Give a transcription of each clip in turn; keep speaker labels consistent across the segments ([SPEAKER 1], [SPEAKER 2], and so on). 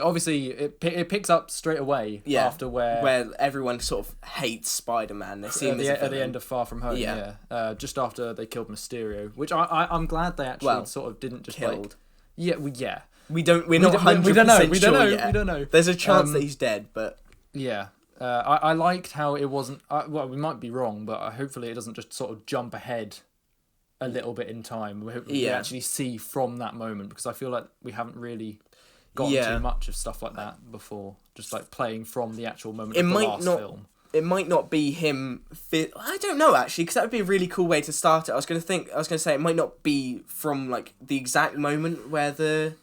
[SPEAKER 1] Obviously, it picks up straight away after
[SPEAKER 2] where everyone sort of hates Spider-Man. They see him
[SPEAKER 1] at the end of Far From Home. Yeah. Just after they killed Mysterio, which I'm glad they actually sort of didn't just
[SPEAKER 2] killed.
[SPEAKER 1] We're not
[SPEAKER 2] 100%
[SPEAKER 1] we
[SPEAKER 2] sure
[SPEAKER 1] don't know.
[SPEAKER 2] yet.
[SPEAKER 1] We don't know.
[SPEAKER 2] There's a chance that he's dead, but
[SPEAKER 1] yeah. I liked how it wasn't. Well, we might be wrong, but hopefully it doesn't just sort of jump ahead a little bit in time. We actually see from that moment, because I feel like we haven't really gotten too much of stuff like that before. Just like playing from the actual moment of the last film.
[SPEAKER 2] It might not be him. I don't know actually, because that would be a really cool way to start it. I was gonna say it might not be from like the exact moment where the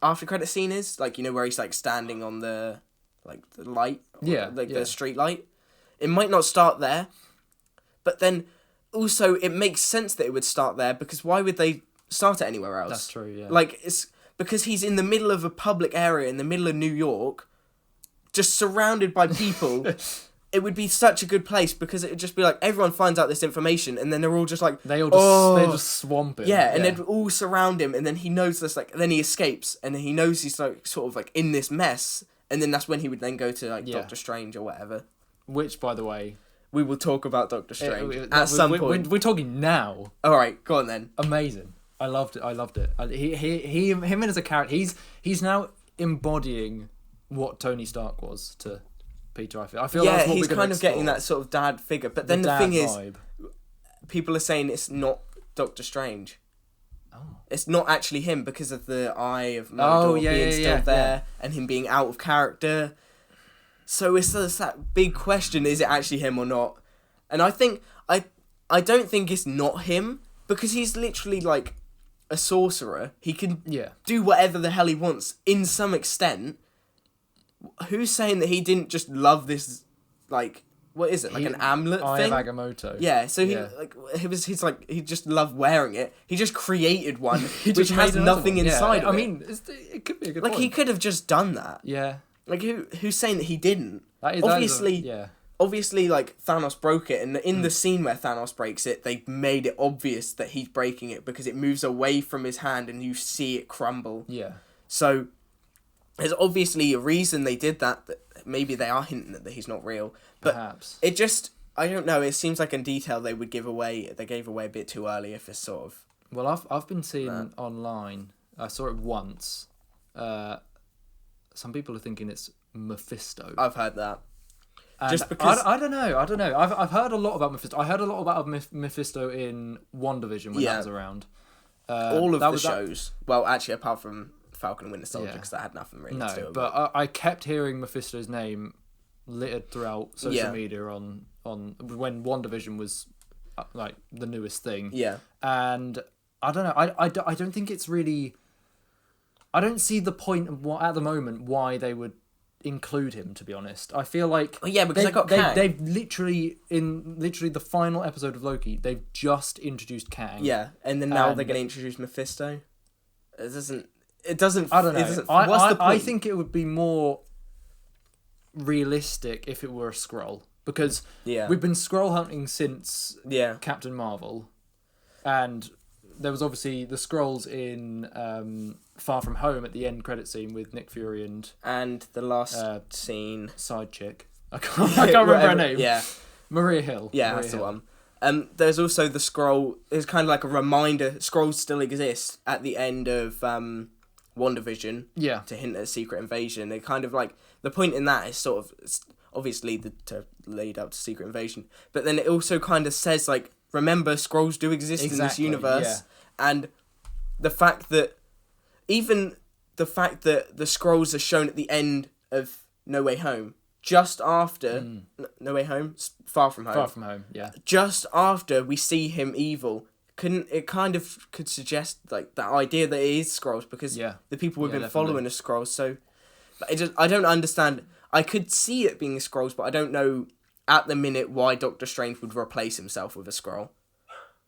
[SPEAKER 2] after credit scene is, like, you know, where he's like standing on the light, the street light. It might not start there, but then also it makes sense that it would start there, because why would they start it anywhere else?
[SPEAKER 1] That's true. Yeah.
[SPEAKER 2] Like, it's because he's in the middle of a public area in the middle of New York, just surrounded by people. It would be such a good place, because it would just be like everyone finds out this information, and then they're all just like
[SPEAKER 1] they just swamp him.
[SPEAKER 2] Yeah, and they'd all surround him, and then he knows this, like, then he escapes, and then he knows he's like sort of like in this mess, and then that's when he would then go to like Doctor Strange or whatever.
[SPEAKER 1] Which, by the way,
[SPEAKER 2] we will talk about Doctor Strange at some point.
[SPEAKER 1] We're talking now.
[SPEAKER 2] All right, go on then.
[SPEAKER 1] Amazing. I loved it. Him as a character, he's now embodying what Tony Stark was to Peter. I feel that's what
[SPEAKER 2] he's
[SPEAKER 1] we're
[SPEAKER 2] kind of
[SPEAKER 1] explore.
[SPEAKER 2] getting that sort of dad figure. But then the thing vibe. Is, people are saying it's not Doctor Strange. Oh. It's not actually him, because of the eye of Mordor being still there and him being out of character. So it's that big question: is it actually him or not? And I think I don't think it's not him, because he's literally like a sorcerer. He can do whatever the hell he wants in some extent. Who's saying that he didn't just love this, like, what is it, like an amulet thing?
[SPEAKER 1] Eye of Agamotto.
[SPEAKER 2] Yeah, so he just loved wearing it. He just created one which has nothing inside of it.
[SPEAKER 1] I mean, it could be a good point.
[SPEAKER 2] He could have just done that.
[SPEAKER 1] Yeah.
[SPEAKER 2] Like, who's saying that he didn't? Obviously, like, Thanos broke it, and in the scene where Thanos breaks it, they made it obvious that he's breaking it, because it moves away from his hand and you see it crumble.
[SPEAKER 1] Yeah.
[SPEAKER 2] So there's obviously a reason they did that maybe they are hinting that he's not real. But
[SPEAKER 1] perhaps.
[SPEAKER 2] It just, I don't know, it seems like in detail they gave away a bit too early if it's sort of...
[SPEAKER 1] Well, I've been seeing online, I saw it once, some people are thinking it's Mephisto.
[SPEAKER 2] I've heard that.
[SPEAKER 1] And
[SPEAKER 2] just because...
[SPEAKER 1] I don't know. I've heard a lot about Mephisto. I heard a lot about Mephisto in WandaVision when that was around.
[SPEAKER 2] All of the shows. Well, actually, apart from Falcon and Winter Soldier, because that had nothing really to do with it.
[SPEAKER 1] But I kept hearing Mephisto's name littered throughout social media on when WandaVision was like the newest thing.
[SPEAKER 2] Yeah.
[SPEAKER 1] And I don't know. I don't think it's really... I don't see the point of at the moment why they would include him, to be honest. I feel like
[SPEAKER 2] because
[SPEAKER 1] they've literally the final episode of Loki, they've just introduced Kang.
[SPEAKER 2] Yeah, and then now they're going to introduce Mephisto. It doesn't
[SPEAKER 1] I don't know. I think it would be more realistic if it were a Skrull, because we've been Skrull hunting since Captain Marvel, and there was obviously the Skrulls in Far From Home at the end credit scene with Nick Fury
[SPEAKER 2] and the last scene,
[SPEAKER 1] side chick. I can't remember her name.
[SPEAKER 2] Yeah,
[SPEAKER 1] Maria Hill.
[SPEAKER 2] Yeah, that's the one. There's also the Skrull. It's kind of like a reminder. Skrulls still exist at the end of WandaVision. Yeah. To hint at a secret invasion. It kind of like the point in that is sort of obviously to lead up to secret invasion, but then it also kind of says like, remember, Skrulls do exist in this universe, and the fact that the Skrulls are shown at the end of No Way Home, just after No Way Home, Far From Home.
[SPEAKER 1] Far From Home, yeah.
[SPEAKER 2] Just after we see him evil, could suggest like that idea that it is Skrulls, because the people we've been following are Skrulls. So, but I don't understand. I could see it being Skrulls, but I don't know at the minute why Doctor Strange would replace himself with a Skrull,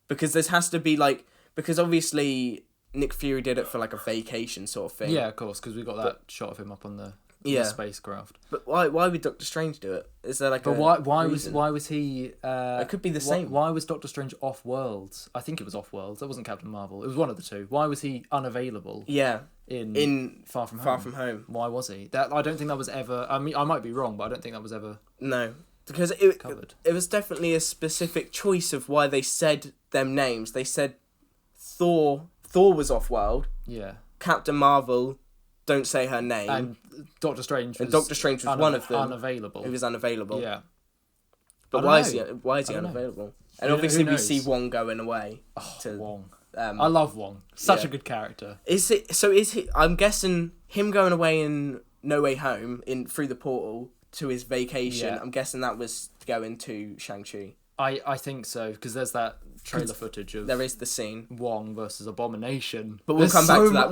[SPEAKER 2] because this has to be like, because obviously Nick Fury did it for like a vacation sort of thing.
[SPEAKER 1] Yeah, of course, because we got that shot of him up on the the spacecraft.
[SPEAKER 2] But why would Doctor Strange do it? Is there like
[SPEAKER 1] but
[SPEAKER 2] a
[SPEAKER 1] why
[SPEAKER 2] reason?
[SPEAKER 1] was he?
[SPEAKER 2] It could be the same.
[SPEAKER 1] Why was Doctor Strange off worlds? I think it was off worlds. That wasn't Captain Marvel. It was one of the two. Why was he unavailable?
[SPEAKER 2] Yeah.
[SPEAKER 1] In Far From Home.
[SPEAKER 2] Far From Home.
[SPEAKER 1] Why was he? That I don't think that was ever. I mean, I might be wrong, but I don't think that was ever.
[SPEAKER 2] No, because it
[SPEAKER 1] covered.
[SPEAKER 2] It was definitely a specific choice of why they said them names. They said Thor was off world.
[SPEAKER 1] Yeah.
[SPEAKER 2] Captain Marvel, don't say her name.
[SPEAKER 1] And Doctor Strange was
[SPEAKER 2] one of them.
[SPEAKER 1] Unavailable.
[SPEAKER 2] He was unavailable.
[SPEAKER 1] Yeah.
[SPEAKER 2] But why is he unavailable? And obviously we see Wong going away.
[SPEAKER 1] Wong. I love Wong. Such a good character.
[SPEAKER 2] Is he? I'm guessing him going away in No Way Home through the portal to his vacation. Yeah. I'm guessing that was going to Shang-Chi.
[SPEAKER 1] I think so, because there's that trailer footage of...
[SPEAKER 2] There is the scene.
[SPEAKER 1] Wong versus Abomination.
[SPEAKER 2] But we'll come back to that.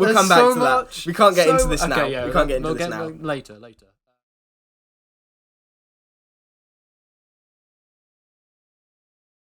[SPEAKER 2] We can't get into this now. We can't get into this now.
[SPEAKER 1] Later.